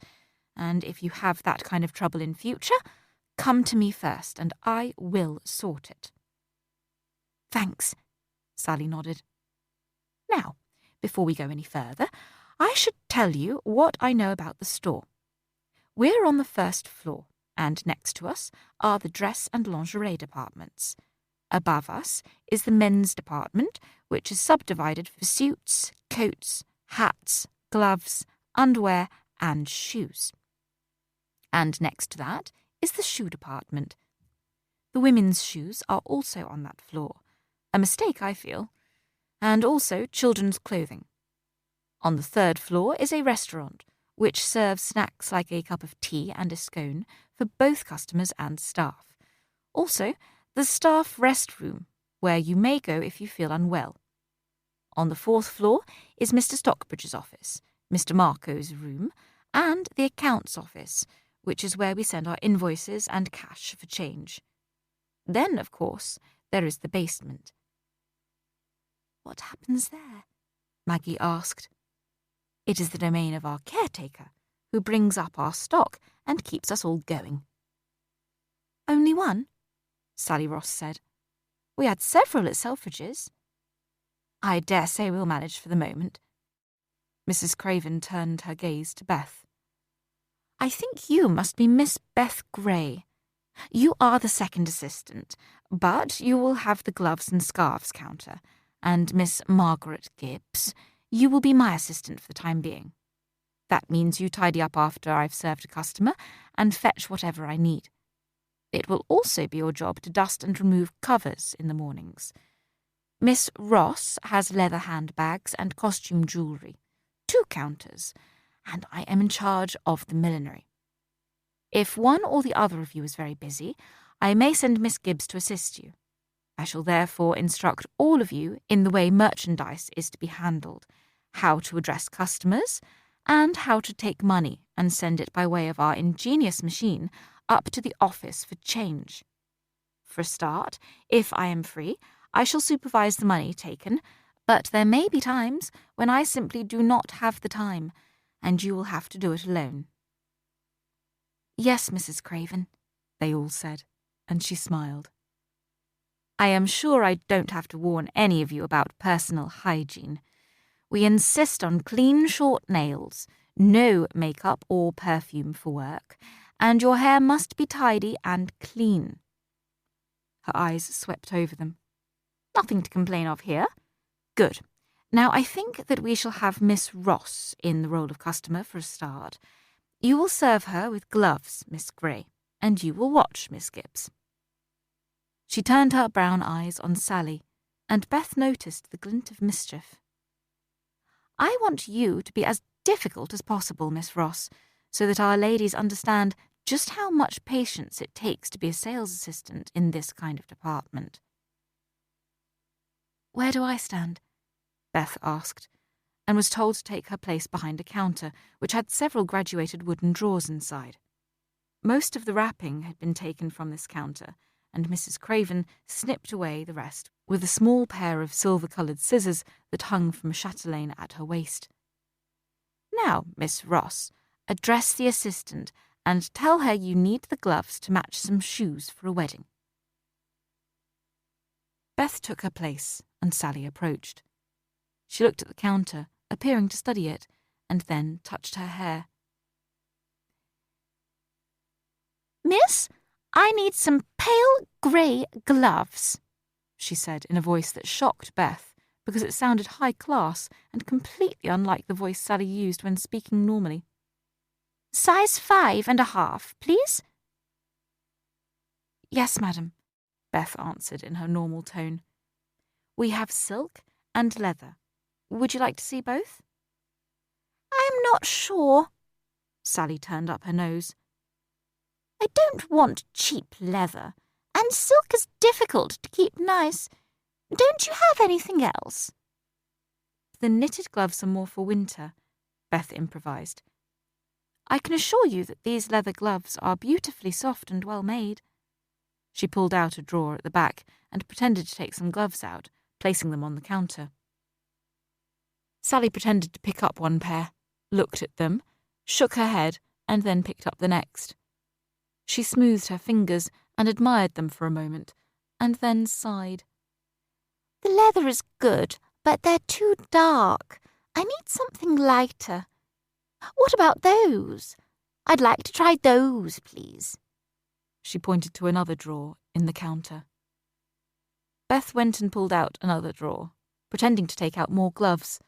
and if you have that kind of trouble in future, come to me first, and I will sort it. Thanks, Sally nodded. Now, before we go any further, I should tell you what I know about the store. We're on the first floor, and next to us are the dress and lingerie departments. Above us is the men's department, which is subdivided for suits, coats, hats, gloves, underwear, and shoes. And next to that is the shoe department. The women's shoes are also on that floor. A mistake, I feel. And also children's clothing. On the third floor is a restaurant, which serves snacks like a cup of tea and a scone for both customers and staff. Also, the staff restroom, where you may go if you feel unwell. On the fourth floor is Mr. Stockbridge's office, Mr. Marco's room, and the accounts office, which is where we send our invoices and cash for change. Then, of course, there is the basement. What happens there? Maggie asked. It is the domain of our caretaker, who brings up our stock and keeps us all going. Only one? Sally Ross said. We had several at Selfridges. I dare say we'll manage for the moment. Mrs. Craven turned her gaze to Beth. I think you must be Miss Beth Gray. You are the second assistant, but you will have the gloves and scarves counter, and Miss Margaret Gibbs, you will be my assistant for the time being. That means you tidy up after I've served a customer and fetch whatever I need. It will also be your job to dust and remove covers in the mornings. Miss Ross has leather handbags and costume jewellery, 2 counters, and I am in charge of the millinery. If one or the other of you is very busy, I may send Miss Gibbs to assist you. I shall therefore instruct all of you in the way merchandise is to be handled, how to address customers, and how to take money and send it by way of our ingenious machine up to the office for change. For a start, if I am free, I shall supervise the money taken, but there may be times when I simply do not have the time, and you will have to do it alone. Yes, Mrs. Craven, they all said, and she smiled. I am sure I don't have to warn any of you about personal hygiene. We insist on clean short nails, no makeup or perfume for work, and your hair must be tidy and clean. Her eyes swept over them. Nothing to complain of here. Good. Now I think that we shall have Miss Ross in the role of customer for a start. You will serve her with gloves, Miss Gray, and you will watch Miss Gibbs. She turned her brown eyes on Sally, and Beth noticed the glint of mischief. I want you to be as difficult as possible, Miss Ross, so that our ladies understand just how much patience it takes to be a sales assistant in this kind of department. Where do I stand? Beth asked, and was told to take her place behind a counter which had several graduated wooden drawers inside. Most of the wrapping had been taken from this counter, and Mrs. Craven snipped away the rest with a small pair of silver-coloured scissors that hung from a chatelaine at her waist. Now, Miss Ross, address the assistant and tell her you need the gloves to match some shoes for a wedding. Beth took her place, and Sally approached. She looked at the counter, appearing to study it, and then touched her hair. Miss, I need some pale grey gloves, she said in a voice that shocked Beth because it sounded high class and completely unlike the voice Sally used when speaking normally. Size 5.5, please. Yes, madam, Beth answered in her normal tone. We have silk and leather. Would you like to see both? I'm not sure. Sally turned up her nose. I don't want cheap leather, and silk is difficult to keep nice. Don't you have anything else? The knitted gloves are more for winter, Beth improvised. I can assure you that these leather gloves are beautifully soft and well made. She pulled out a drawer at the back and pretended to take some gloves out, placing them on the counter. Sally pretended to pick up one pair, looked at them, shook her head, and then picked up the next. She smoothed her fingers and admired them for a moment, and then sighed. The leather is good, but they're too dark. I need something lighter. What about those? I'd like to try those, please. She pointed to another drawer in the counter. Beth went and pulled out another drawer, pretending to take out more gloves.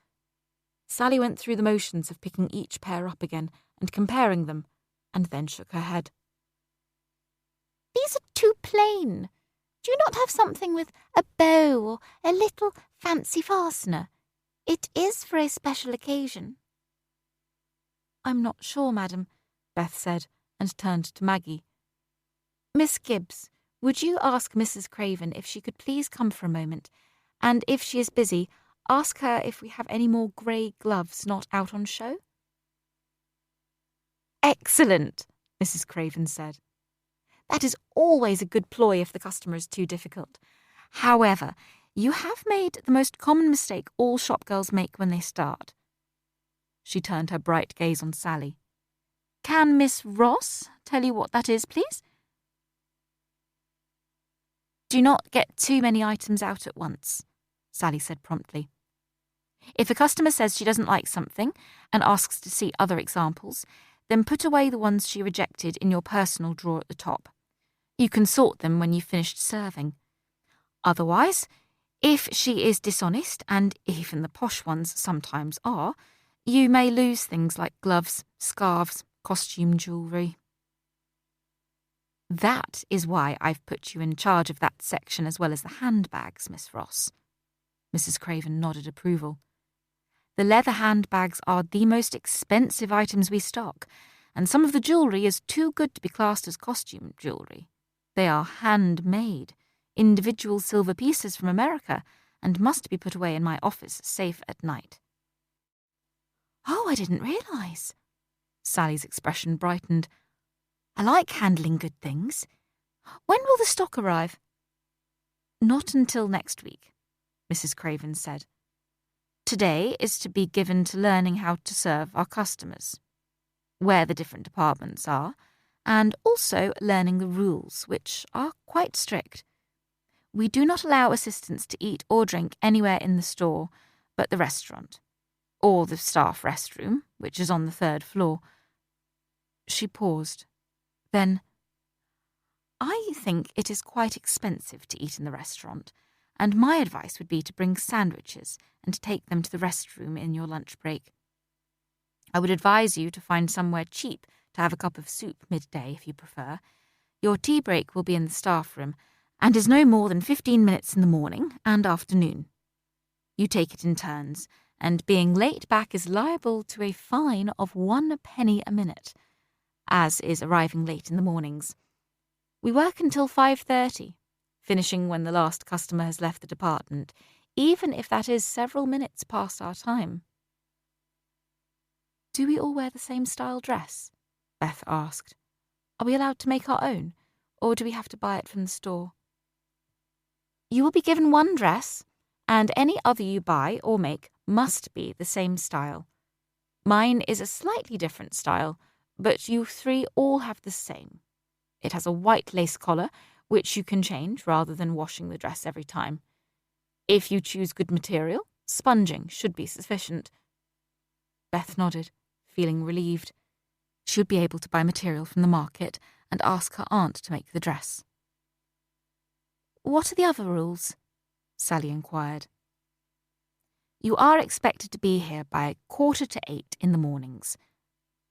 Sally went through the motions of picking each pair up again and comparing them, and then shook her head. These are too plain. Do you not have something with a bow or a little fancy fastener? It is for a special occasion. I'm not sure, madam, Beth said, and turned to Maggie. Miss Gibbs, would you ask Mrs. Craven if she could please come for a moment, and if she is busy, ask her if we have any more grey gloves not out on show? Excellent, Mrs. Craven said. That is always a good ploy if the customer is too difficult. However, you have made the most common mistake all shop girls make when they start. She turned her bright gaze on Sally. Can Miss Ross tell you what that is, please? Do not get too many items out at once, Sally said promptly. If a customer says she doesn't like something and asks to see other examples, then put away the ones she rejected in your personal drawer at the top. You can sort them when you've finished serving. Otherwise, if she is dishonest, and even the posh ones sometimes are, you may lose things like gloves, scarves, costume jewellery. That is why I've put you in charge of that section as well as the handbags, Miss Ross. Mrs. Craven nodded approval. The leather handbags are the most expensive items we stock, and some of the jewellery is too good to be classed as costume jewellery. They are handmade, individual silver pieces from America, and must be put away in my office safe at night. Oh, I didn't realise. Sally's expression brightened. I like handling good things. When will the stock arrive? Not until next week, Mrs. Craven said. Today is to be given to learning how to serve our customers, where the different departments are, and also learning the rules, which are quite strict. We do not allow assistants to eat or drink anywhere in the store but the restaurant, or the staff restroom, which is on the 3rd floor. She paused. Then, I think it is quite expensive to eat in the restaurant, and my advice would be to bring sandwiches and take them to the restroom in your lunch break. I would advise you to find somewhere cheap to have a cup of soup midday if you prefer. Your tea break will be in the staff room and is no more than 15 minutes in the morning and afternoon. You take it in turns, and being late back is liable to a fine of 1 penny a minute, as is arriving late in the mornings. We work until 5:30, finishing when the last customer has left the department, even if that is several minutes past our time. Do we all wear the same style dress? Beth asked. Are we allowed to make our own, or do we have to buy it from the store? You will be given one dress, and any other you buy or make must be the same style. Mine is a slightly different style, but you 3 all have the same. It has a white lace collar, which you can change rather than washing the dress every time. If you choose good material, sponging should be sufficient. Beth nodded, feeling relieved. She would be able to buy material from the market and ask her aunt to make the dress. What are the other rules? Sally inquired. You are expected to be here by 7:45 in the mornings.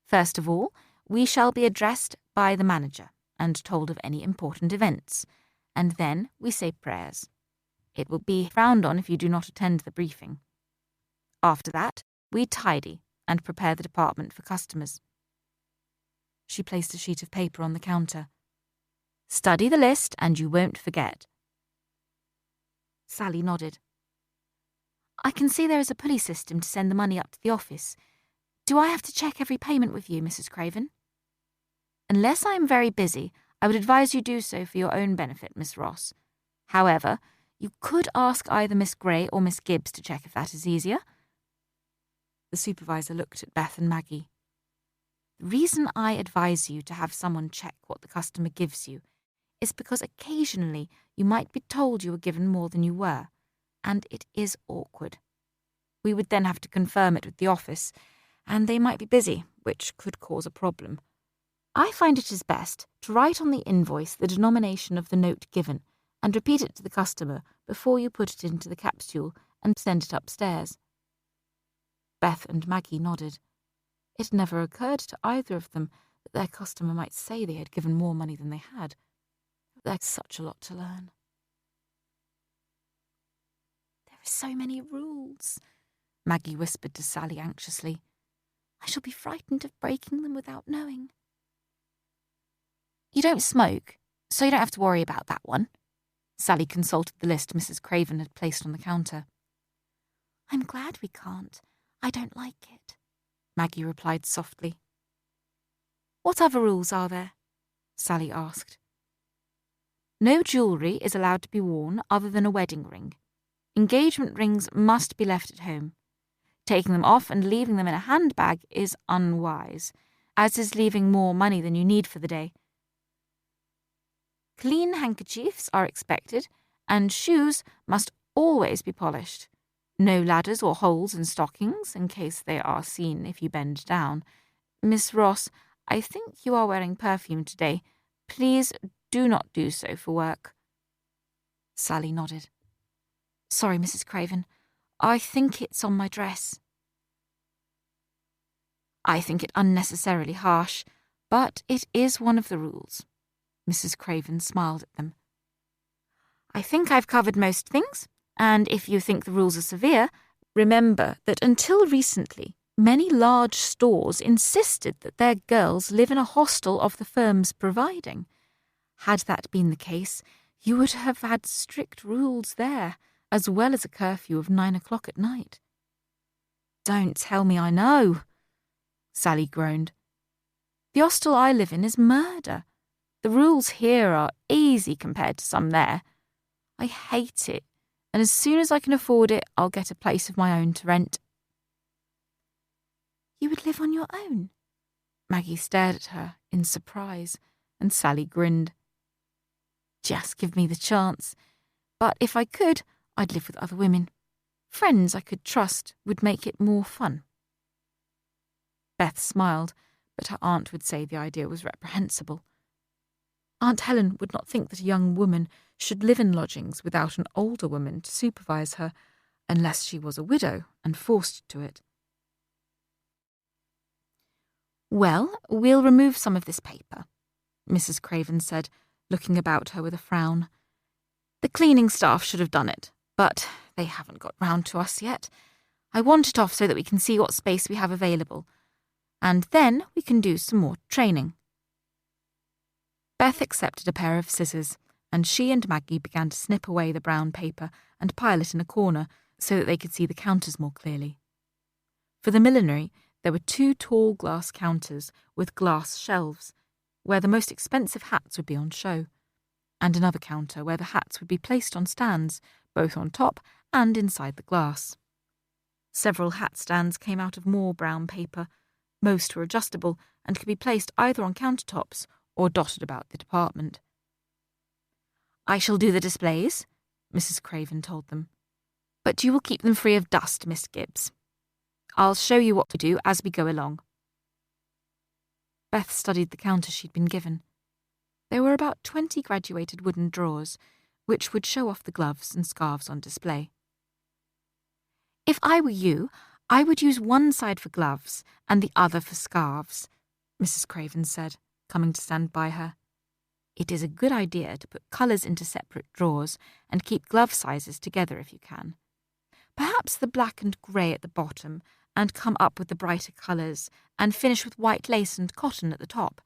First of all, we shall be addressed by the manager and told of any important events, and then we say prayers. It will be frowned on if you do not attend the briefing. After that, we tidy and prepare the department for customers. She placed a sheet of paper on the counter. Study the list and you won't forget. Sally nodded. I can see there is a pulley system to send the money up to the office. Do I have to check every payment with you, Mrs. Craven? Unless I am very busy, I would advise you do so for your own benefit, Miss Ross. However, you could ask either Miss Gray or Miss Gibbs to check if that is easier." The supervisor looked at Beth and Maggie. "The reason I advise you to have someone check what the customer gives you is because occasionally you might be told you were given more than you were, and it is awkward. We would then have to confirm it with the office, and they might be busy, which could cause a problem. I find it is best to write on the invoice the denomination of the note given and repeat it to the customer before you put it into the capsule and send it upstairs." Beth and Maggie nodded. It never occurred to either of them that their customer might say they had given more money than they had. There's such a lot to learn. "There are so many rules," Maggie whispered to Sally anxiously. "I shall be frightened of breaking them without knowing." "You don't smoke, so you don't have to worry about that one." Sally consulted the list Mrs. Craven had placed on the counter. "I'm glad we can't. I don't like it," Maggie replied softly. "What other rules are there?" Sally asked. "No jewellery is allowed to be worn other than a wedding ring. Engagement rings must be left at home. Taking them off and leaving them in a handbag is unwise, as is leaving more money than you need for the day. Clean handkerchiefs are expected, and shoes must always be polished. No ladders or holes in stockings, in case they are seen if you bend down. Miss Ross, I think you are wearing perfume today. Please do not do so for work." Sally nodded. "Sorry, Mrs. Craven. I think it's on my dress." "I think it unnecessarily harsh, but it is one of the rules." Mrs. Craven smiled at them. "I think I've covered most things, and if you think the rules are severe, remember that until recently, many large stores insisted that their girls live in a hostel of the firm's providing. Had that been the case, you would have had strict rules there, as well as a curfew of 9 o'clock at night." "Don't tell me I know," Sally groaned. "The hostel I live in is murder. The rules here are easy compared to some there. I hate it, and as soon as I can afford it, I'll get a place of my own to rent." "You would live on your own?" Maggie stared at her in surprise, and Sally grinned. "Just give me the chance. But if I could, I'd live with other women. Friends I could trust would make it more fun." Beth smiled, but her aunt would say the idea was reprehensible. Aunt Helen would not think that a young woman should live in lodgings without an older woman to supervise her, unless she was a widow and forced to it. "Well, we'll remove some of this paper," Mrs. Craven said, looking about her with a frown. "The cleaning staff should have done it, but they haven't got round to us yet. I want it off so that we can see what space we have available, and then we can do some more training." Beth accepted a pair of scissors, and she and Maggie began to snip away the brown paper and pile it in a corner so that they could see the counters more clearly. For the millinery, there were 2 tall glass counters with glass shelves, where the most expensive hats would be on show, and another counter where the hats would be placed on stands, both on top and inside the glass. Several hat stands came out of more brown paper. Most were adjustable and could be placed either on countertops or dotted about the department. "I shall do the displays," Mrs. Craven told them, "but you will keep them free of dust, Miss Gibbs. I'll show you what to do as we go along." Beth studied the counter she'd been given. There were about 20 graduated wooden drawers, which would show off the gloves and scarves on display. "If I were you, I would use one side for gloves and the other for scarves," Mrs. Craven said, coming to stand by her. "It is a good idea to put colours into separate drawers and keep glove sizes together if you can. Perhaps the black and grey at the bottom, and come up with the brighter colours, and finish with white lace and cotton at the top.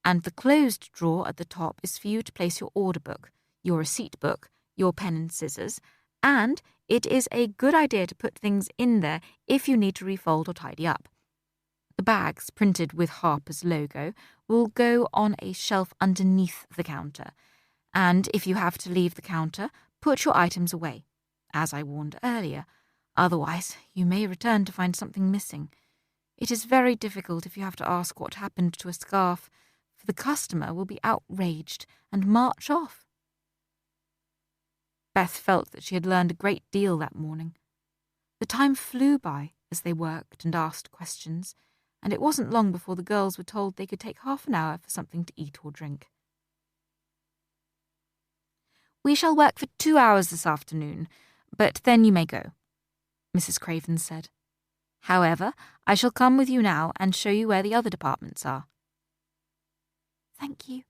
And the closed drawer at the top is for you to place your order book, your receipt book, your pen and scissors, and it is a good idea to put things in there if you need to refold or tidy up. The bags, printed with Harper's logo, will go on a shelf underneath the counter, and if you have to leave the counter, put your items away, as I warned earlier. Otherwise, you may return to find something missing. It is very difficult if you have to ask what happened to a scarf, for the customer will be outraged and march off. Beth felt that she had learned a great deal that morning. The time flew by as they worked and asked questions, and it wasn't long before the girls were told they could take half an hour for something to eat or drink. "We shall work for 2 hours this afternoon, but then you may go," Mrs. Craven said. "However, I shall come with you now and show you where the other departments are." "Thank you,"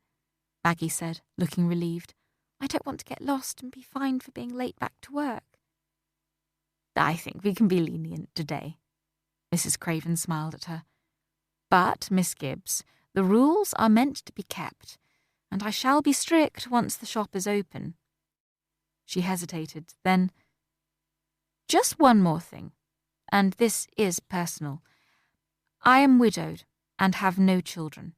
Maggie said, looking relieved. "I don't want to get lost and be fined for being late back to work." "I think we can be lenient today," Mrs. Craven smiled at her. "But, Miss Gibbs, the rules are meant to be kept, and I shall be strict once the shop is open." She hesitated, then, "Just one more thing, and this is personal. I am widowed and have no children.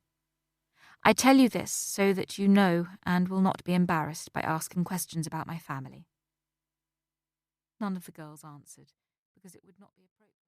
I tell you this so that you know and will not be embarrassed by asking questions about my family." None of the girls answered, because it would not be appropriate.